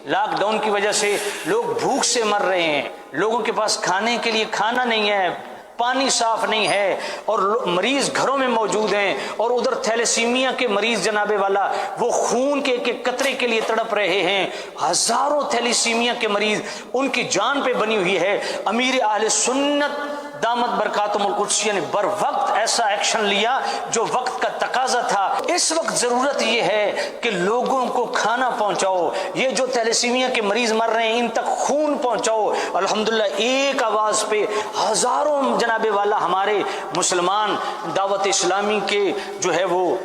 Lock down کی وجہ سے لوگ بھوک سے مر رہے ہیں، لوگوں کے پاس کھانے کے لیے کھانا نہیں ہے، پانی صاف نہیں ہے، اور مریض گھروں میں موجود ہیں، اور ادھر تھیلیسیمیا کے مریض جناب والا وہ خون کے ایک قطرے کے لیے تڑپ رہے ہیں، ہزاروں تھیلیسیمیا کے مریض، ان کی جان پہ بنی ہوئی ہے۔ امیر اہل سنت دامت برکاتہم القدسیہ نے بر وقت ایسا ایکشن لیا جو وقت کا تقاضا تھا۔ اس وقت ضرورت یہ ہے کہ لوگوں کو کھانا پہنچاؤ، یہ جو تھیلیسیمیا کے مریض مر رہے ہیں ان تک خون پہنچاؤ۔ الحمدللہ ایک آواز پہ ہزاروں جناب والا ہمارے مسلمان دعوت اسلامی کے جو ہے وہ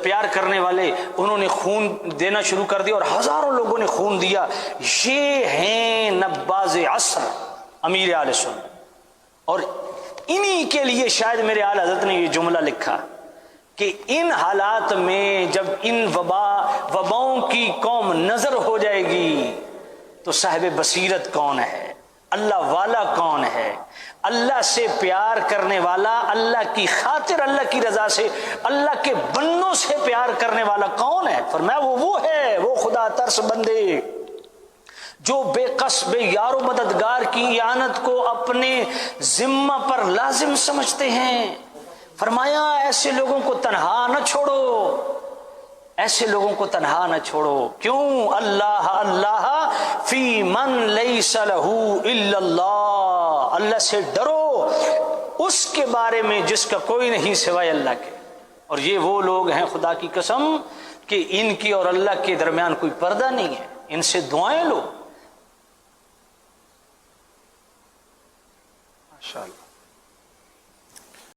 پیار کرنے والے، انہوں نے خون دینا شروع کر دیا اور ہزاروں لوگوں نے خون دیا۔ یہ ہیں نباز عصر امیر اہل سنت، اور انہی کے لیے شاید میرے اعلی حضرت نے یہ جملہ لکھا کہ ان حالات میں جب ان وباؤں کی قوم نظر ہو جائے گی تو صاحب بصیرت کون ہے، اللہ والا کون ہے، اللہ سے پیار کرنے والا، اللہ کی خاطر اللہ کی رضا سے اللہ کے بندوں سے پیار کرنے والا کون ہے؟ فرمایا وہ ہے، وہ خدا ترس بندے جو بے قصب یار و مددگار کی اعانت کو اپنے ذمہ پر لازم سمجھتے ہیں۔ فرمایا ایسے لوگوں کو تنہا نہ چھوڑو، ایسے لوگوں کو تنہا نہ چھوڑو۔ کیوں؟ اللہ اللہ فی من لیس لہ الا اللہ، اللہ سے ڈرو اس کے بارے میں جس کا کوئی نہیں سوائے اللہ کے۔ اور یہ وہ لوگ ہیں خدا کی قسم کہ ان کی اور اللہ کے درمیان کوئی پردہ نہیں ہے، ان سے دعائیں لو۔ ماشاءاللہ۔